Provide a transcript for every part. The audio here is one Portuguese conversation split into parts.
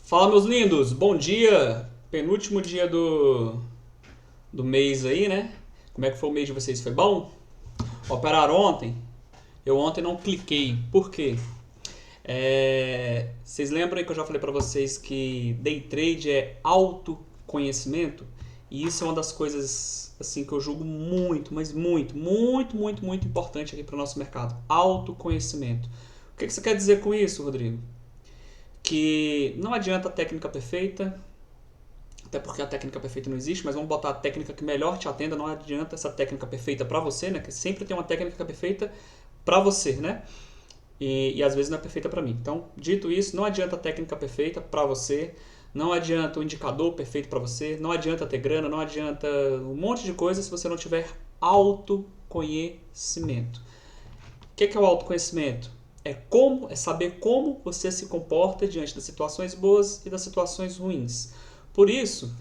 Fala, meus lindos, bom dia! Penúltimo dia do mês aí, né? Como é que foi o mês de vocês? Foi bom? Operaram ontem? Eu ontem não cliquei. Por quê? Vocês lembram aí que eu já falei pra vocês que day trade é autoconhecimento? E isso é uma das coisas assim que eu julgo muito, mas muito importante aqui para o nosso mercado. Autoconhecimento. O que você quer dizer com isso, Rodrigo? Que não adianta a técnica perfeita, até porque a técnica perfeita não existe, mas vamos botar a técnica que melhor te atenda. Não adianta essa técnica perfeita para você, né? Que sempre tem uma técnica perfeita para você, né? E às vezes não é perfeita para mim. Então, dito isso, não adianta a técnica perfeita para você, não adianta o indicador perfeito para você, não adianta ter grana, não adianta um monte de coisa se você não tiver autoconhecimento. O que é o autoconhecimento? É saber como você se comporta diante das situações boas e das situações ruins. Por isso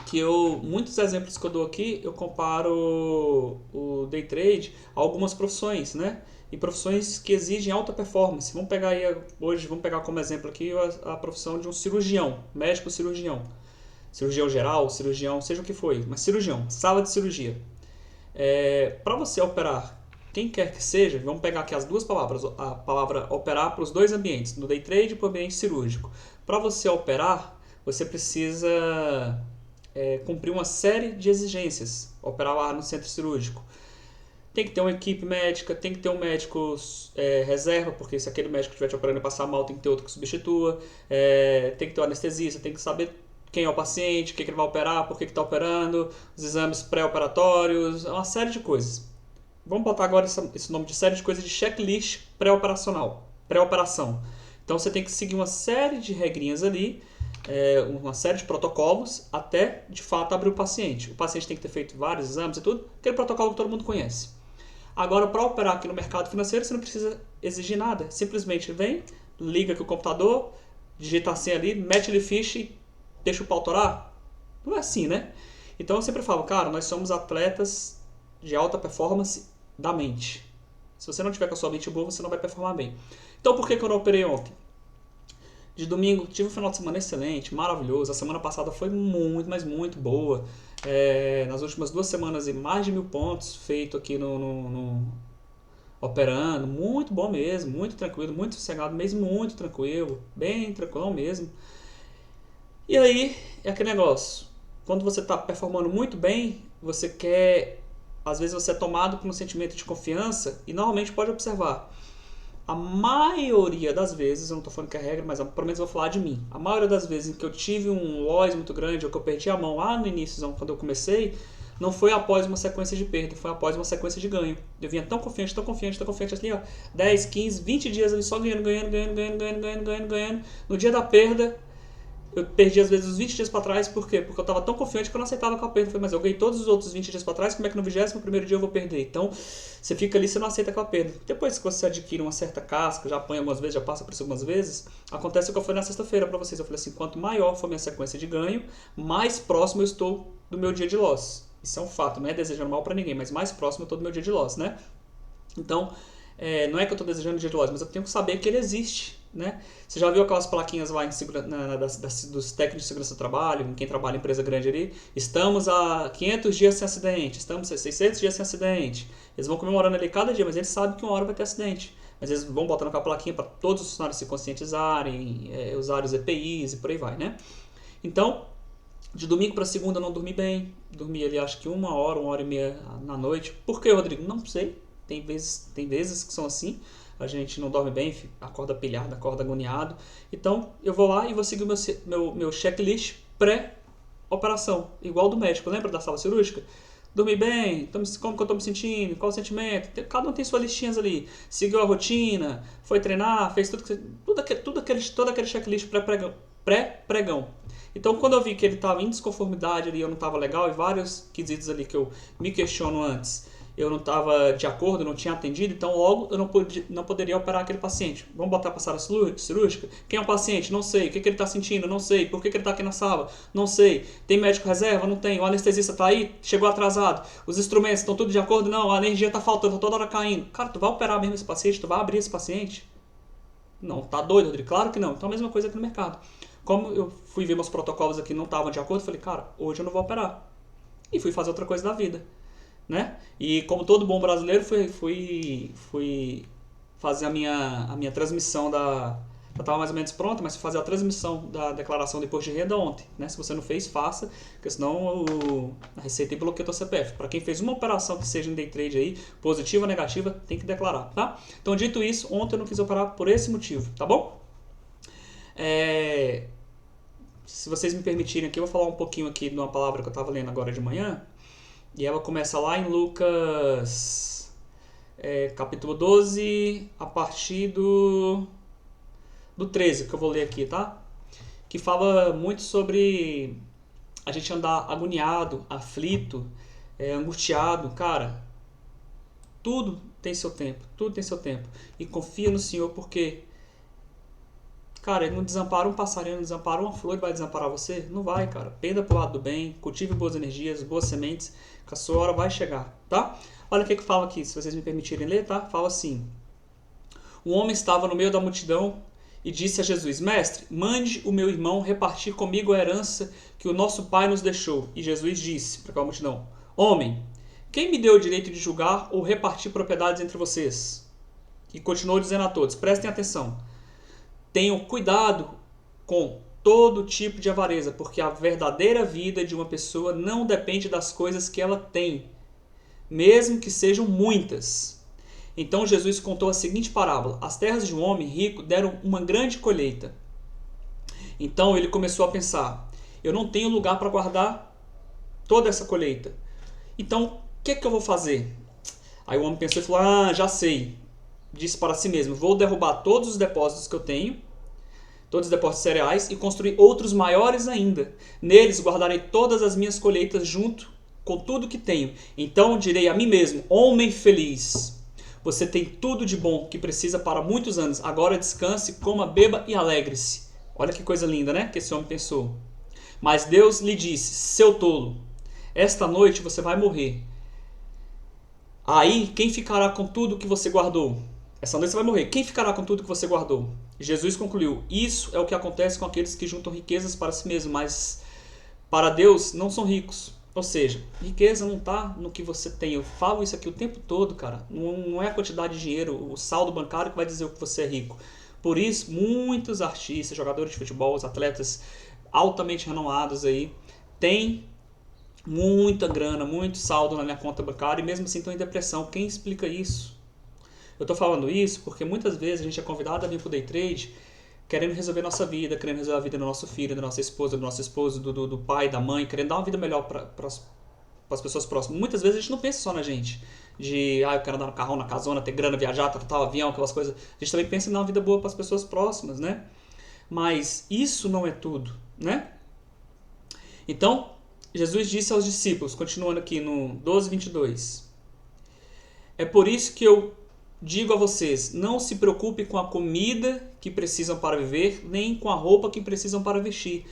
que muitos exemplos que eu dou aqui, eu comparo o day trade a algumas profissões, né? E profissões que exigem alta performance. Vamos pegar aí hoje, vamos pegar como exemplo aqui a profissão de um cirurgião, médico cirurgião. Cirurgião geral, cirurgião, seja o que for, mas cirurgião, sala de cirurgia. Para você operar quem quer que seja, vamos pegar aqui as duas palavras, a palavra operar para os dois ambientes, no day trade e para o ambiente cirúrgico. Para você operar, você precisa cumprir uma série de exigências, operar lá no centro cirúrgico. Tem que ter uma equipe médica, tem que ter um médico reserva, porque se aquele médico estiver te operando e passar mal, tem que ter outro que substitua. Tem que ter um anestesista, tem que saber quem é o paciente, o que ele vai operar, por que está operando, os exames pré-operatórios, uma série de coisas. Vamos botar agora esse nome de série de coisas de checklist pré-operacional, pré-operação. Então você tem que seguir uma série de regrinhas ali, uma série de protocolos, até de fato abrir o paciente. O paciente tem que ter feito vários exames e tudo, aquele protocolo que todo mundo conhece. Agora, para operar aqui no mercado financeiro, você não precisa exigir nada. Simplesmente vem, liga aqui o computador, digita assim ali, mete ele ficha e deixa o pau torar. Não é assim, né? Então eu sempre falo, cara, nós somos atletas de alta performance da mente. Se você não tiver com a sua mente boa, você não vai performar bem. Então por que eu não operei ontem? De domingo tive um final de semana excelente, maravilhoso. A semana passada foi muito, mas muito boa. Nas últimas 2 semanas, mais de 1.000 pontos feito aqui no operando. Muito bom mesmo, muito tranquilo, muito sossegado, mesmo muito tranquilo, bem tranquilo mesmo. E aí, é aquele negócio. Quando você está performando muito bem, você quer. Às vezes você é tomado por um sentimento de confiança e normalmente pode observar. A maioria das vezes, eu não estou falando que é regra, mas pelo menos eu vou falar de mim. A maioria das vezes em que eu tive um loss muito grande ou que eu perdi a mão lá no início, quando eu comecei, não foi após uma sequência de perda, foi após uma sequência de ganho. Eu vinha tão confiante, assim, ó, 10, 15, 20 dias ali só ganhando. No dia da perda, eu perdi às vezes os 20 dias pra trás, por quê? Porque eu tava tão confiante que eu não aceitava com a perda. Eu falei, mas eu ganhei todos os outros 20 dias pra trás, como é que no 21º dia eu vou perder? Então, você fica ali, você não aceita com a perda. Depois que você adquire uma certa casca, já apanha algumas vezes, já passa por isso algumas vezes, acontece o que eu falei na sexta-feira pra vocês. Eu falei assim, quanto maior for minha sequência de ganho, mais próximo eu estou do meu dia de loss. Isso é um fato, não é desejando mal pra ninguém, mas mais próximo eu estou do meu dia de loss, né? Então, não é que eu estou desejando dia de loss, mas eu tenho que saber que ele existe. Né? Você já viu aquelas plaquinhas lá dos técnicos de segurança do trabalho, quem trabalha em empresa grande ali? Estamos a 500 dias sem acidente, estamos a 600 dias sem acidente. Eles vão comemorando ali cada dia, mas eles sabem que uma hora vai ter acidente. Mas eles vão botando aquela plaquinha para todos os funcionários se conscientizarem, usarem os EPIs e por aí vai, né? Então, de domingo para segunda eu não dormi bem, dormi ali acho que 1 hora e meia na noite. Por que, Rodrigo? Não sei, tem vezes que são assim. A gente não dorme bem, acorda pilhado, acorda agoniado. Então, eu vou lá e vou seguir o meu checklist pré-operação, igual do médico. Lembra da sala cirúrgica? Dormi bem, como que eu estou me sentindo, qual o sentimento? Cada um tem suas listinhas ali. Seguiu a rotina, foi treinar, fez toda aquele checklist pré-pregão. Então, quando eu vi que ele estava em desconformidade ali, eu não estava legal, e vários quesitos ali que eu me questiono antes, eu não estava de acordo, não tinha atendido, então logo eu não poderia operar aquele paciente. Vamos botar para a sala cirúrgica? Quem é o paciente? Não sei. O que ele está sentindo? Não sei. Por que ele está aqui na sala? Não sei. Tem médico reserva? Não tem. O anestesista está aí? Chegou atrasado. Os instrumentos estão tudo de acordo? Não. A energia está faltando, está toda hora caindo. Cara, tu vai operar mesmo esse paciente? Tu vai abrir esse paciente? Não, tá doido, Rodrigo? Claro que não. Então a mesma coisa aqui no mercado. Como eu fui ver meus protocolos aqui não estavam de acordo, eu falei, cara, hoje eu não vou operar. E fui fazer outra coisa da vida, né? E como todo bom brasileiro, fui fazer a minha transmissão da... Já estava mais ou menos pronta, mas fui fazer a transmissão da declaração de imposto de renda ontem, né? Se você não fez, faça, porque senão a Receita bloqueia o CPF. Para quem fez uma operação que seja em day trade aí, positiva ou negativa, tem que declarar, tá? Então, dito isso, ontem eu não quis operar por esse motivo, tá bom? Se vocês me permitirem aqui, eu vou falar um pouquinho aqui de uma palavra que eu estava lendo agora de manhã. E ela começa lá em Lucas, capítulo 12, a partir do 13, que eu vou ler aqui, tá? Que fala muito sobre a gente andar agoniado, aflito, angustiado. Cara, tudo tem seu tempo, tudo tem seu tempo. E confia no Senhor, porque, cara, ele não desampara um passarinho, não desampara uma flor e vai desamparar você? Não vai, cara. Penda pro lado do bem, cultive boas energias, boas sementes, que a sua hora vai chegar, tá? Olha o que fala aqui, se vocês me permitirem ler, tá? Fala assim: um homem estava no meio da multidão e disse a Jesus: Mestre, mande o meu irmão repartir comigo a herança que o nosso pai nos deixou. E Jesus disse para aquela multidão: Homem, quem me deu o direito de julgar ou repartir propriedades entre vocês? E continuou dizendo a todos: prestem atenção. Tenham cuidado com todo tipo de avareza, porque a verdadeira vida de uma pessoa não depende das coisas que ela tem, mesmo que sejam muitas. Então Jesus contou a seguinte parábola: as terras de um homem rico deram uma grande colheita. Então ele começou a pensar: eu não tenho lugar para guardar toda essa colheita. Então o que eu vou fazer? Aí o homem pensou e falou: já sei. Disse para si mesmo: vou derrubar todos os depósitos que eu tenho, todos os depósitos de cereais, e construir outros maiores ainda. Neles guardarei todas as minhas colheitas junto com tudo que tenho. Então direi a mim mesmo: homem feliz, você tem tudo de bom que precisa para muitos anos. Agora descanse, coma, beba e alegre-se. Olha que coisa linda, né? Que esse homem pensou. Mas Deus lhe disse: seu tolo, esta noite você vai morrer. Aí, quem ficará com tudo que você guardou? Essa noite você vai morrer. Quem ficará com tudo que você guardou? Jesus concluiu: isso é o que acontece com aqueles que juntam riquezas para si mesmos, mas para Deus não são ricos. Ou seja, riqueza não está no que você tem. Eu falo isso aqui o tempo todo, cara. Não é a quantidade de dinheiro, o saldo bancário que vai dizer o que você é rico. Por isso, muitos artistas, jogadores de futebol, os atletas altamente renomados aí, têm muita grana, muito saldo na minha conta bancária e mesmo assim estão em depressão. Quem explica isso? Eu estou falando isso porque muitas vezes a gente é convidado a vir para o day trade querendo resolver nossa vida, querendo resolver a vida do nosso filho, da nossa esposa, do nosso esposo, do pai, da mãe, querendo dar uma vida melhor para as pessoas próximas. Muitas vezes a gente não pensa só na gente, eu quero andar no carrão, na casona, ter grana, viajar, tal, avião, aquelas coisas. A gente também pensa em dar uma vida boa para as pessoas próximas, né? Mas isso não é tudo, né? Então, Jesus disse aos discípulos, continuando aqui no 12:22, é por isso que eu digo a vocês, não se preocupe com a comida que precisam para viver, nem com a roupa que precisam para vestir,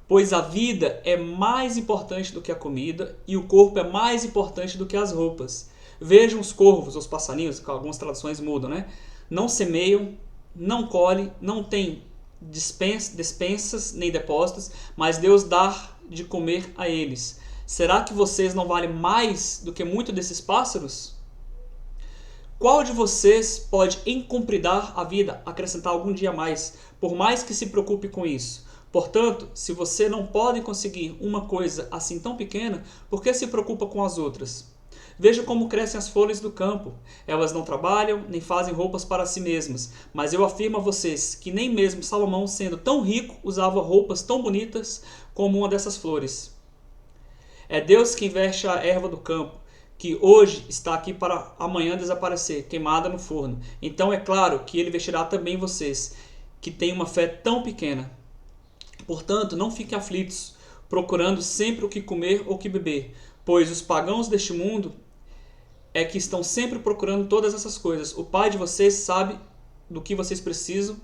pois a vida é mais importante do que a comida e o corpo é mais importante do que as roupas. Vejam os corvos, os passarinhos, que algumas traduções mudam, né? Não semeiam, não colhem, não têm despensas nem depósitos, mas Deus dá de comer a eles. Será que vocês não valem mais do que muitos desses pássaros? Qual de vocês pode encompridar a vida, acrescentar algum dia a mais, por mais que se preocupe com isso? Portanto, se você não pode conseguir uma coisa assim tão pequena, por que se preocupa com as outras? Veja como crescem as folhas do campo. Elas não trabalham, nem fazem roupas para si mesmas. Mas eu afirmo a vocês que nem mesmo Salomão, sendo tão rico, usava roupas tão bonitas como uma dessas flores. É Deus que veste a erva do campo, que hoje está aqui para amanhã desaparecer, queimada no forno. Então é claro que ele vestirá também vocês, que têm uma fé tão pequena. Portanto, não fiquem aflitos, procurando sempre o que comer ou o que beber, pois os pagãos deste mundo é que estão sempre procurando todas essas coisas. O Pai de vocês sabe do que vocês precisam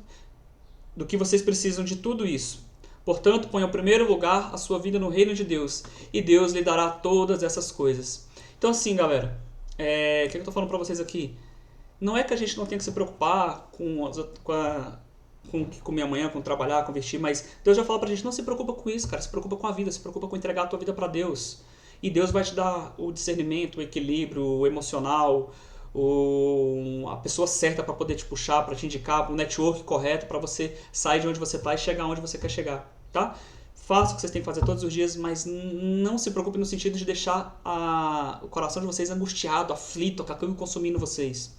de tudo isso. Portanto, ponha em primeiro lugar a sua vida no reino de Deus, e Deus lhe dará todas essas coisas. Então assim, galera, o que eu estou falando para vocês aqui? Não é que a gente não tenha que se preocupar com com o que comer amanhã, com trabalhar, com vestir, mas Deus já fala pra gente, não se preocupa com isso, cara, se preocupa com a vida, se preocupa com entregar a tua vida pra Deus. E Deus vai te dar o discernimento, o equilíbrio, o emocional, a pessoa certa para poder te puxar, para te indicar, o network correto para você sair de onde você tá e chegar onde você quer chegar, tá? Faça o que vocês têm que fazer todos os dias, mas não se preocupe no sentido de deixar o coração de vocês angustiado, aflito, aquilo consumindo vocês.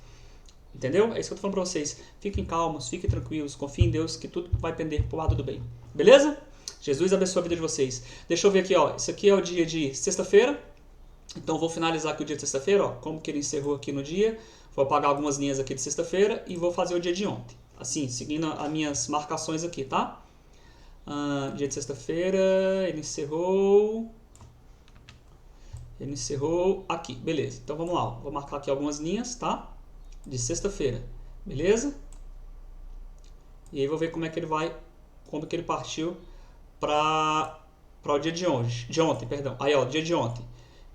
Entendeu? É isso que eu tô falando pra vocês. Fiquem calmos, fiquem tranquilos, confiem em Deus que tudo vai pender pro lado do bem. Beleza? Jesus abençoe a vida de vocês. Deixa eu ver aqui, ó. Isso aqui é o dia de sexta-feira. Então vou finalizar aqui o dia de sexta-feira, ó. Como que ele encerrou aqui no dia. Vou apagar algumas linhas aqui de sexta-feira e vou fazer o dia de ontem. Assim, seguindo as minhas marcações aqui, tá? Dia de sexta-feira, ele encerrou aqui, beleza. Então vamos lá, ó. Vou marcar aqui algumas linhas, tá? De sexta-feira, beleza? E aí vou ver como é que ele vai, como que ele partiu para o dia de ontem, perdão. Aí ó, dia de ontem.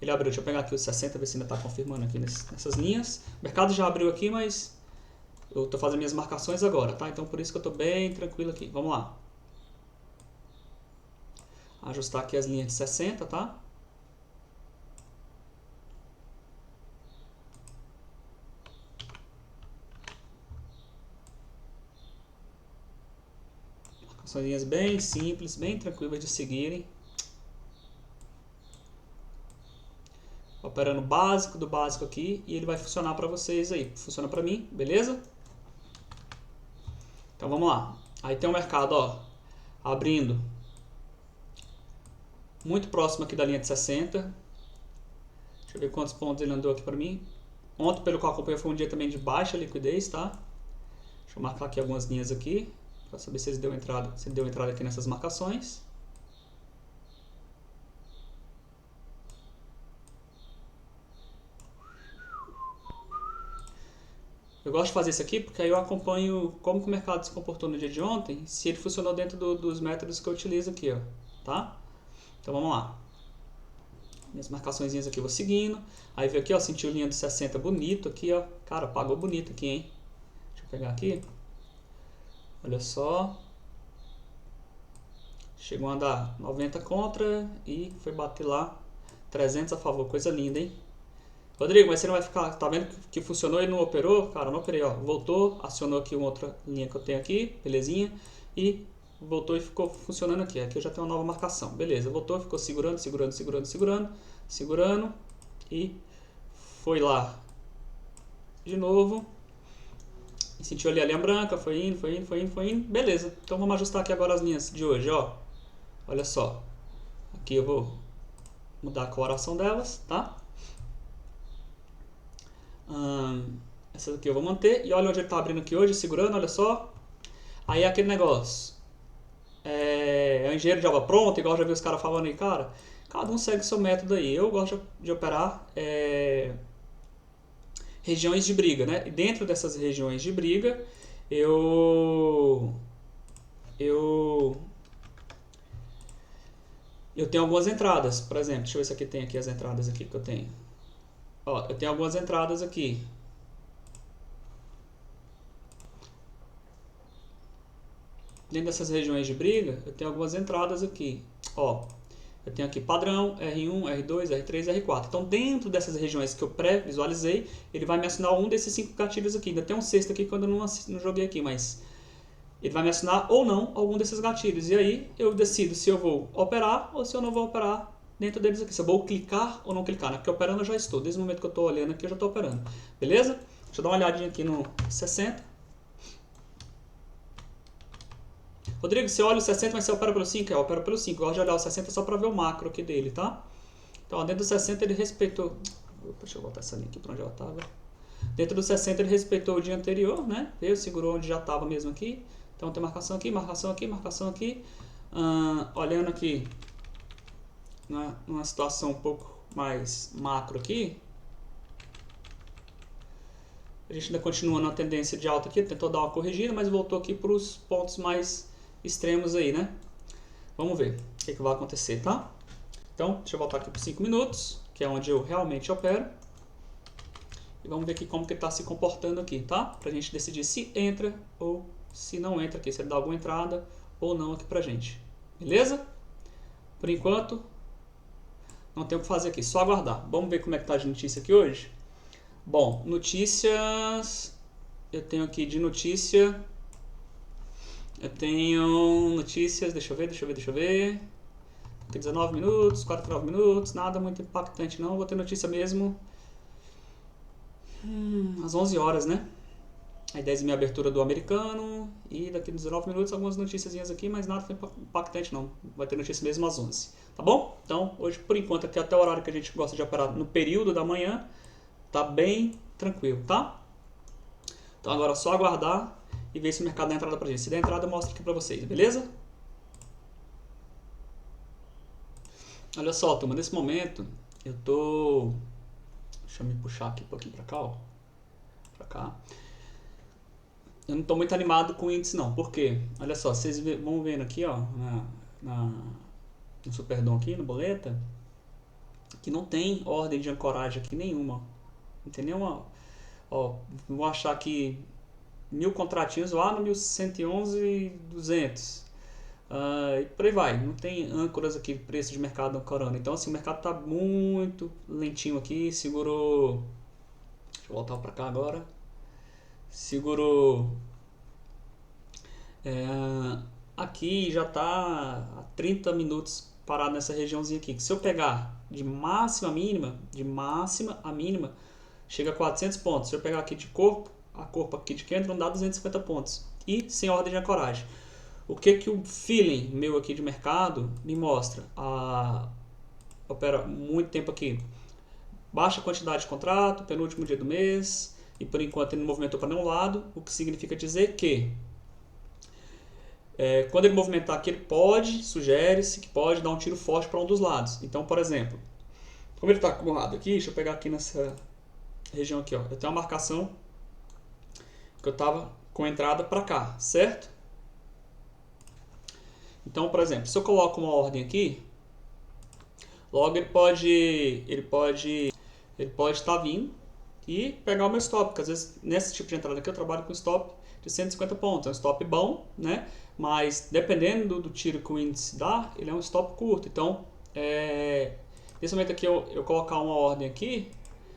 Ele abriu, deixa eu pegar aqui os 60, ver se ainda está confirmando aqui nessas linhas. O mercado já abriu aqui, mas eu estou fazendo minhas marcações agora, tá? Então por isso que eu estou bem tranquilo aqui. Vamos lá. Ajustar aqui as linhas de 60, tá? São linhas bem simples, bem tranquilas de seguirem. Operando básico do básico aqui e ele vai funcionar para vocês aí. Funciona para mim, beleza? Então vamos lá. Aí tem o mercado, ó, abrindo muito próximo aqui da linha de 60. Deixa eu ver quantos pontos ele andou aqui para mim. Ontem, pelo que eu acompanhei, foi um dia também de baixa liquidez, tá? Deixa eu marcar aqui algumas linhas aqui para saber se ele deu entrada aqui nessas marcações. Eu gosto de fazer isso aqui porque aí eu acompanho como que o mercado se comportou no dia de ontem, se ele funcionou dentro dos métodos que eu utilizo aqui, ó, tá? Então vamos lá. Minhas marcações aqui eu vou seguindo. Aí veio aqui, ó, sentiu linha de 60 bonito aqui, ó. Cara, pagou bonito aqui, hein? Deixa eu pegar aqui. Olha só. Chegou a andar 90 contra e foi bater lá 300 a favor. Coisa linda, hein? Rodrigo, mas você não vai ficar... Tá vendo que funcionou e não operou? Cara, não operei, ó. Voltou, acionou aqui uma outra linha que eu tenho aqui, belezinha. E voltou e ficou funcionando aqui. Aqui eu já tenho uma nova marcação. Beleza, voltou, ficou segurando e foi lá de novo. E sentiu ali a linha branca, foi indo. Beleza, então vamos ajustar aqui agora as linhas de hoje, ó. Olha só. Aqui eu vou mudar a coloração delas, tá? Essa daqui eu vou manter. E olha onde ele tá abrindo aqui hoje, segurando, olha só. Aí é aquele negócio. É engenheiro de obra pronta, igual eu já vi os caras falando aí, cara. Cada um segue seu método aí. Eu gosto de operar regiões de briga, né? E dentro dessas regiões de briga, eu tenho algumas entradas. Por exemplo, deixa eu ver se aqui tem aqui as entradas aqui que eu tenho. Ó, eu tenho algumas entradas aqui. Dentro dessas regiões de briga, eu tenho algumas entradas aqui. Ó, eu tenho aqui padrão, R1, R2, R3, R4. Então, dentro dessas regiões que eu pré-visualizei, ele vai me assinar um desses 5 gatilhos aqui. Ainda tem um sexto aqui que eu não joguei aqui, mas ele vai me assinar ou não algum desses gatilhos. E aí, eu decido se eu vou operar ou se eu não vou operar dentro deles aqui. Se eu vou clicar ou não clicar, né? Porque operando eu já estou. Desde o momento que eu estou olhando aqui, eu já estou operando. Beleza? Deixa eu dar uma olhadinha aqui no 60. Rodrigo, você olha o 60, mas você opera pelo 5? Eu opero pelo 5. Eu gosto de olhar o 60 só para ver o macro aqui dele, tá? Então, dentro do 60 ele respeitou... Deixa eu voltar essa linha aqui para onde ela estava. Dentro do 60 ele respeitou o dia anterior, né? Veio, segurou onde já estava mesmo aqui. Então, tem marcação aqui, marcação aqui, marcação aqui. Olhando aqui, numa situação um pouco mais macro aqui, a gente ainda continua na tendência de alta aqui, tentou dar uma corrigida, mas voltou aqui para os pontos mais extremos aí, né? Vamos ver o que vai acontecer, tá? Então, deixa eu voltar aqui por 5 minutos, que é onde eu realmente opero. E vamos ver aqui como que está se comportando aqui, tá? Pra gente decidir se entra ou se não entra aqui, se ele dá alguma entrada ou não aqui pra gente. Beleza? Por enquanto, não tem o que fazer aqui, só aguardar. Vamos ver como é que tá de notícia aqui hoje? Bom, notícias... Eu tenho aqui de notícia... Eu tenho notícias, deixa eu ver. Aqui 19 minutos, 49 minutos, nada muito impactante não. Vou ter notícia mesmo às 11 horas, né? Aí 10h30 abertura do americano e daqui 19 minutos algumas noticiazinhas aqui, mas nada impactante não. Vai ter notícia mesmo às 11, tá bom? Então, hoje por enquanto aqui até o horário que a gente gosta de operar no período da manhã, tá bem tranquilo, tá? Então agora é só aguardar e ver se o mercado dá entrada pra gente. Se der entrada, eu mostro aqui pra vocês, beleza? Olha só, turma, nesse momento eu tô... Deixa eu me puxar aqui um pouquinho pra cá, ó. Pra cá. Eu não tô muito animado com o índice não, por quê? Olha só, vocês vão vendo aqui, ó, no Superdom aqui, no boleta, que não tem ordem de ancoragem aqui nenhuma. Não tem nenhuma... Ó, vou achar aqui 1000 contratinhos lá no 1111,200. E por aí vai, não tem âncoras aqui, preço de mercado ancorando. Então assim, o mercado está muito lentinho aqui, segurou... Deixa eu voltar para cá agora. Segurou... aqui já está há 30 minutos parado nessa regiãozinha aqui. Se eu pegar de máxima a mínima, chega a 400 pontos. Se eu pegar aqui de corpo, a corpo aqui de candle, dá 250 pontos. E sem ordem de ancoragem. O que o feeling meu aqui de mercado me mostra? Opera muito tempo aqui. Baixa quantidade de contrato, penúltimo dia do mês, e por enquanto ele não movimentou para nenhum lado, o que significa dizer que quando ele movimentar aqui, ele sugere-se que pode dar um tiro forte para um dos lados. Então, por exemplo, como ele está acumulado aqui, deixa eu pegar aqui nessa região aqui, ó, eu tenho uma marcação que eu estava com entrada para cá, certo? Então, por exemplo, se eu coloco uma ordem aqui, logo ele pode estar vindo e pegar o meu stop, porque às vezes nesse tipo de entrada aqui eu trabalho com stop de 150 pontos, é um stop bom, né? Mas dependendo do tiro que o índice dá, ele é um stop curto. Então, nesse momento aqui eu colocar uma ordem aqui,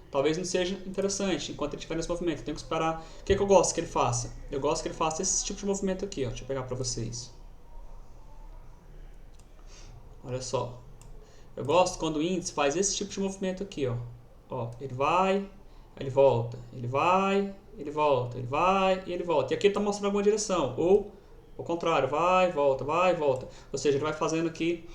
talvez não seja interessante enquanto ele estiver nesse movimento. Eu tenho que esperar. O que eu gosto que ele faça? Eu gosto que ele faça esse tipo de movimento aqui, ó. Deixa eu pegar para vocês. Olha só. Eu gosto quando o índice faz esse tipo de movimento aqui, ó. Ó, ele vai, ele volta, ele vai, ele volta, ele vai e ele volta. E aqui ele está mostrando alguma direção. Ou, ao contrário, vai, volta, vai, volta. Ou seja, ele vai fazendo aqui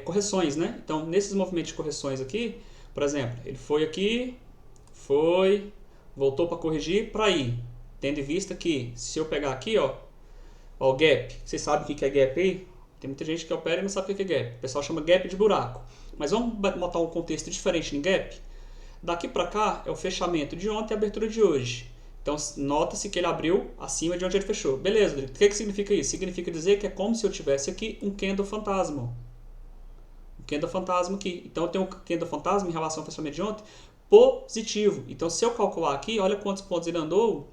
correções, né? Então, nesses movimentos de correções aqui, por exemplo, ele foi aqui, voltou para corrigir, para ir. Tendo em vista que, se eu pegar aqui, ó, o gap, vocês sabem o que é gap aí? Tem muita gente que opera e não sabe o que é gap. O pessoal chama gap de buraco. Mas vamos botar um contexto diferente em gap. Daqui para cá é o fechamento de ontem e a abertura de hoje. Então, nota-se que ele abriu acima de onde ele fechou. Beleza, o que significa isso? Significa dizer que é como se eu tivesse aqui um candle fantasma. Um candle fantasma aqui. Então, eu tenho um candle fantasma em relação ao fechamento de ontem positivo. Então, se eu calcular aqui, olha quantos pontos ele andou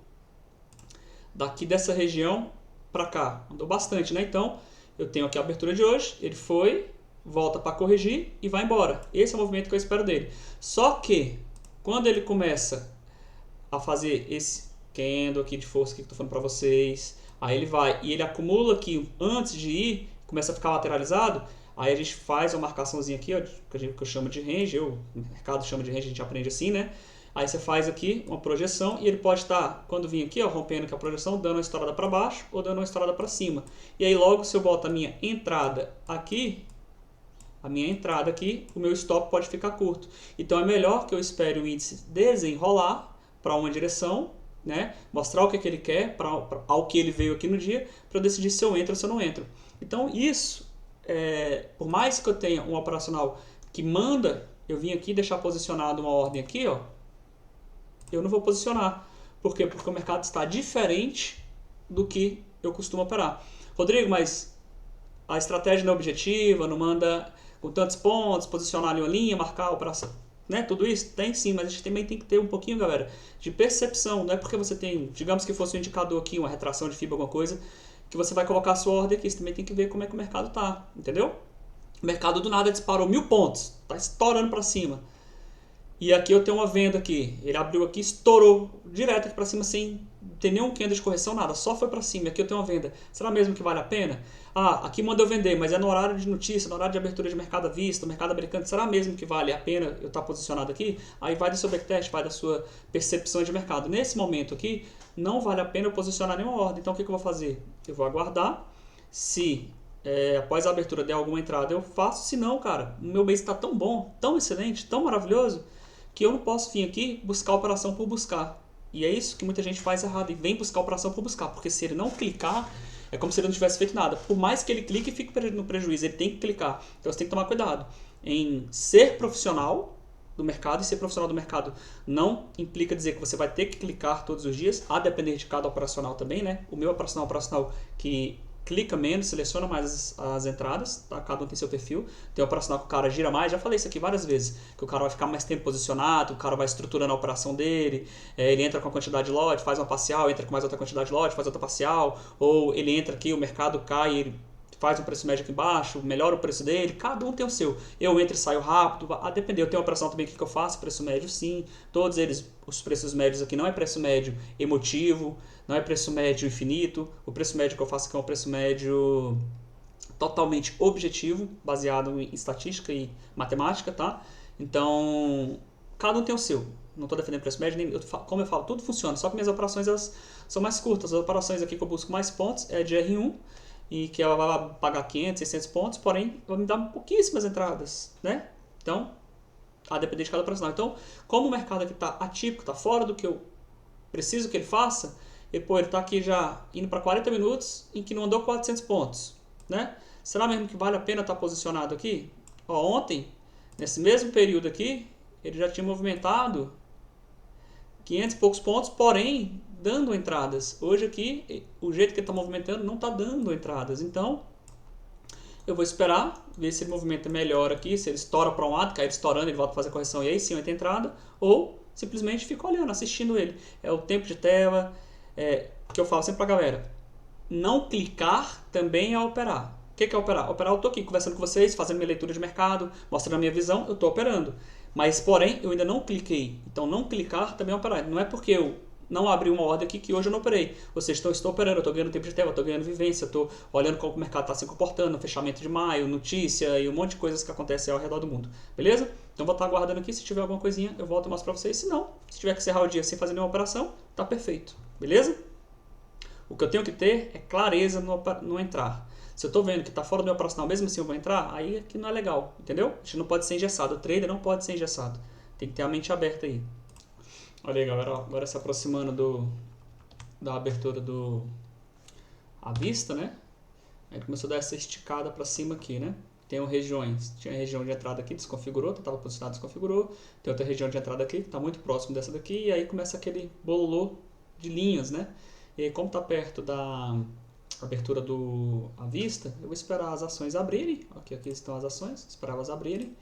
daqui dessa região para cá. Andou bastante, né? Então, eu tenho aqui a abertura de hoje, ele foi, volta para corrigir e vai embora. Esse é o movimento que eu espero dele. Só que, quando ele começa a fazer esse candle aqui de força que eu estou falando para vocês, aí ele vai e ele acumula aqui antes de ir, começa a ficar lateralizado, aí a gente faz uma marcaçãozinha aqui, ó, que eu chamo de range, o mercado chama de range, a gente aprende assim, né? Aí você faz aqui uma projeção e ele pode estar, quando vir aqui, ó, rompendo aqui a projeção, dando uma estourada para baixo ou dando uma estourada para cima. E aí logo se eu boto a minha entrada aqui, o meu stop pode ficar curto. Então é melhor que eu espere o índice desenrolar para uma direção, né? Mostrar o que ele quer, ao que ele veio aqui no dia, para eu decidir se eu entro ou se eu não entro. Então isso, por mais que eu tenha um operacional que manda eu vim aqui deixar posicionado uma ordem aqui, ó, eu não vou posicionar. Por quê? Porque o mercado está diferente do que eu costumo operar. Rodrigo, mas a estratégia não é objetiva, não manda com tantos pontos, posicionar ali uma linha, marcar a operação. né, tudo isso? Tem sim, mas a gente também tem que ter um pouquinho, galera, de percepção. Não é porque você tem, digamos que fosse um indicador aqui, uma retração de FIBA, alguma coisa, que você vai colocar a sua ordem aqui. Você também tem que ver como é que o mercado tá, entendeu? O mercado do nada disparou 1000 pontos, tá estourando para cima. E aqui eu tenho uma venda aqui. Ele abriu aqui, estourou direto aqui para cima sem ter nenhum candle de correção, nada. Só foi para cima. Aqui eu tenho uma venda. Será mesmo que vale a pena? Ah, aqui manda eu vender, mas é no horário de notícia, no horário de abertura de mercado à vista, mercado americano. Será mesmo que vale a pena eu estar posicionado aqui? Aí vai do seu backtest, vai da sua percepção de mercado. Nesse momento aqui, não vale a pena eu posicionar nenhuma ordem. Então o que eu vou fazer? Eu vou aguardar. Se após a abertura der alguma entrada, eu faço. Se não, cara, o meu mês está tão bom, tão excelente, tão maravilhoso, que eu não posso vir aqui buscar operação por buscar. E é isso que muita gente faz errado. E vem buscar operação por buscar. Porque se ele não clicar, é como se ele não tivesse feito nada. Por mais que ele clique, fique no prejuízo. Ele tem que clicar. Então você tem que tomar cuidado em ser profissional do mercado. E ser profissional do mercado não implica dizer que você vai ter que clicar todos os dias. A depender de cada operacional também, né? O meu operacional que clica menos, seleciona mais as entradas, tá? Cada um tem seu perfil. Tem operacional que o cara gira mais, já falei isso aqui várias vezes, que o cara vai ficar mais tempo posicionado, o cara vai estruturando a operação dele, ele entra com a quantidade de lote, faz uma parcial, entra com mais outra quantidade de lote, faz outra parcial, ou ele entra aqui, o mercado cai, ele faz um preço médio aqui embaixo, melhora o preço dele, cada um tem o seu. Eu entro e saio rápido, a depender. Eu tenho uma operação também que eu faço, preço médio sim, todos eles, os preços médios aqui não é preço médio emotivo, não é preço médio infinito, o preço médio que eu faço aqui é um preço médio totalmente objetivo, baseado em estatística e matemática, tá? Então, cada um tem o seu. Não estou defendendo preço médio, nem, como eu falo, tudo funciona, só que minhas operações elas são mais curtas. As operações aqui que eu busco mais pontos é de R1, e que ela vai pagar 500, 600 pontos, porém vai me dar pouquíssimas entradas, né? Então, a depender de cada operacional. Então, como o mercado aqui está atípico, está fora do que eu preciso que ele faça, ele está aqui já indo para 40 minutos em que não andou 400 pontos, né? Será mesmo que vale a pena estar posicionado aqui? Ó, ontem, nesse mesmo período aqui, ele já tinha movimentado 500 e poucos pontos, porém dando entradas. Hoje aqui, o jeito que ele está movimentando não está dando entradas. Então, eu vou esperar, ver se ele movimenta melhor aqui, se ele estoura para um lado, cai estourando, ele volta a fazer a correção e aí sim entra entrada, ou simplesmente fica olhando, assistindo ele. É o tempo de tela, que eu falo sempre para a galera. Não clicar também é operar. O que é operar? Operar, eu estou aqui conversando com vocês, fazendo minha leitura de mercado, mostrando a minha visão, eu estou operando. Mas, porém, eu ainda não cliquei. Então, não clicar também é operar. Não é porque eu não abri uma ordem aqui que hoje eu não operei. Ou seja, então, eu estou operando, eu estou ganhando tempo de tela, eu estou ganhando vivência, eu estou olhando como o mercado está se comportando, fechamento de maio, notícia e um monte de coisas que acontecem ao redor do mundo. Beleza? Então, vou estar aguardando aqui. Se tiver alguma coisinha, eu volto e mostro para vocês. Se não, se tiver que encerrar o dia sem fazer nenhuma operação, tá perfeito. Beleza? O que eu tenho que ter é clareza no entrar. Se eu estou vendo que está fora do meu operacional, mesmo assim eu vou entrar, aí aqui não é legal, entendeu? A gente não pode ser engessado, o trader não pode ser engessado. Tem que ter a mente aberta aí. Olha aí, galera, ó, agora se aproximando da abertura à vista, né? Aí começou a dar essa esticada para cima aqui, né? Tem regiões, tinha a região de entrada aqui, desconfigurou, estava posicionado, desconfigurou. Tem outra região de entrada aqui, que está muito próximo dessa daqui, e aí começa aquele bololô de linhas, né? E aí, como está perto da abertura à vista, eu vou esperar as ações abrirem. Aqui estão as ações, esperar elas abrirem.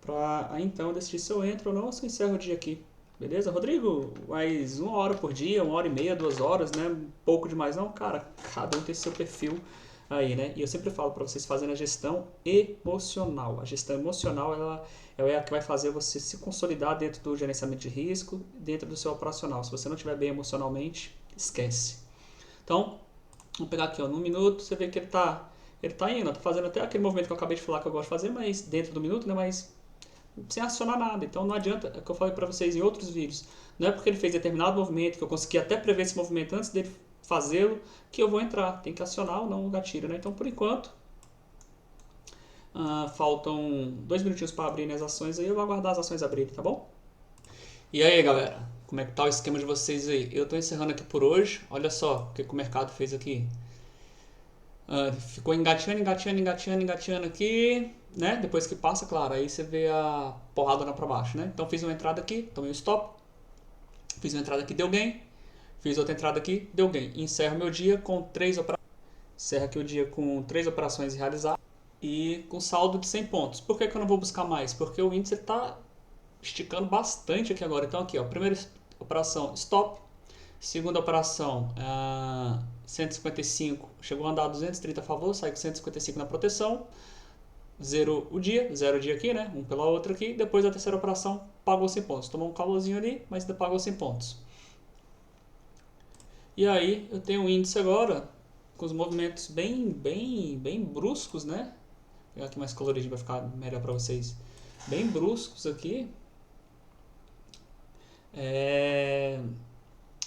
Para aí então decidir se eu entro ou não, ou se eu encerro o dia aqui. Beleza? Rodrigo, mais 1 hora por dia, 1h30, 2 horas, né? Pouco demais não? Cara, cada um tem seu perfil aí, né? E eu sempre falo para vocês fazendo a gestão emocional. A gestão emocional, ela é a que vai fazer você se consolidar dentro do gerenciamento de risco, dentro do seu operacional. Se você não estiver bem emocionalmente, esquece. Então, vamos pegar aqui, ó, num minuto, você vê que ele tá indo, tá fazendo até aquele movimento que eu acabei de falar que eu gosto de fazer, mas dentro do minuto, né, mas sem acionar nada. Então não adianta, é o que eu falei para vocês em outros vídeos, não é porque ele fez determinado movimento, que eu consegui até prever esse movimento antes dele fazê-lo, que eu vou entrar. Tem que acionar ou não o gatilho, né? Então, por enquanto, faltam 2 minutinhos para abrir as ações aí, eu vou aguardar as ações abrirem, tá bom? E aí, galera? Como é que tá o esquema de vocês aí? Eu tô encerrando aqui por hoje. Olha só o que o mercado fez aqui. Ficou engateando aqui, né? Depois que passa, claro, aí você vê a porrada lá pra baixo, né? Então fiz uma entrada aqui, tomei um stop. Fiz uma entrada aqui, deu gain. Fiz outra entrada aqui, deu gain. Encerro meu dia com 3 operações. Encerro aqui o dia com 3 operações realizadas e com saldo de 100 pontos. Por que eu não vou buscar mais? Porque o índice tá esticando bastante aqui agora. Então aqui, ó, primeira operação stop, segunda operação 155, chegou a andar 230 a favor, sai com 155 na proteção, zero o dia aqui, né? Um pela outra aqui. Depois da terceira operação, pagou 100 pontos. Tomou um calorzinho ali, mas ainda pagou 100 pontos. E aí eu tenho um índice agora com os movimentos bem bruscos, né? Vou pegar aqui mais coloridinho para ficar melhor para vocês. Bem bruscos aqui.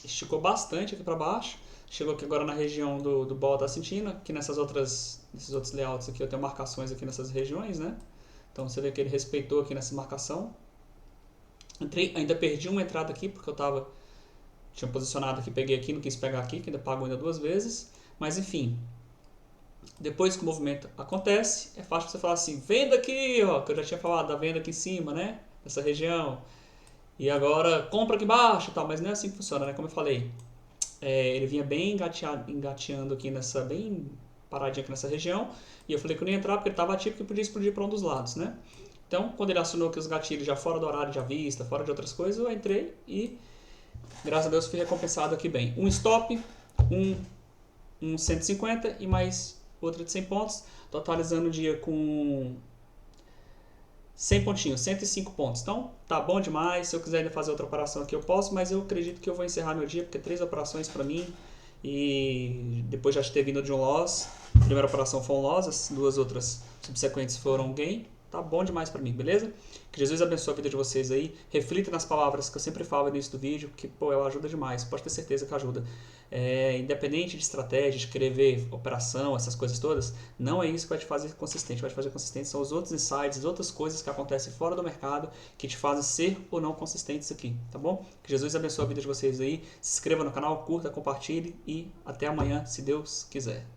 Esticou bastante aqui para baixo. Chegou aqui agora na região do bola, tá sentindo? Aqui nesses outros layouts aqui eu tenho marcações aqui nessas regiões, né? Então você vê que ele respeitou aqui nessa marcação. Ainda perdi uma entrada aqui porque eu tinha posicionado aqui, peguei aqui, não quis pegar aqui, que ainda pago ainda 2 vezes. Mas enfim, depois que o movimento acontece, é fácil você falar assim, venda aqui, ó, que eu já tinha falado da venda aqui em cima, né? Nessa região. E agora compra aqui embaixo e tal, mas não é assim que funciona, né? Como eu falei, ele vinha bem engateando aqui bem paradinho aqui nessa região. E eu falei que eu não ia entrar porque ele estava ativo que podia explodir para um dos lados, né? Então, quando ele acionou aqui os gatilhos já fora do horário de avista, fora de outras coisas, eu entrei e, graças a Deus, fui recompensado aqui bem. Um stop, um 150 e mais outra de 100 pontos, totalizando o dia com 100 pontinhos, 105 pontos. Então, tá bom demais. Se eu quiser ainda fazer outra operação aqui, eu posso, mas eu acredito que eu vou encerrar meu dia, porque 3 operações para mim, e depois já de ter vindo de um loss. A primeira operação foi um loss, as 2 outras subsequentes foram gain. Tá bom demais para mim, beleza? Que Jesus abençoe a vida de vocês aí. Reflita nas palavras que eu sempre falo no início do vídeo, que, pô, ela ajuda demais. Pode ter certeza que ajuda. Independente de estratégia, de querer ver operação, essas coisas todas, não é isso que vai te fazer consistente. Vai te fazer consistente são os outros insights, as outras coisas que acontecem fora do mercado que te fazem ser ou não consistentes aqui, tá bom? Que Jesus abençoe a vida de vocês aí. Se inscreva no canal, curta, compartilhe e até amanhã, se Deus quiser.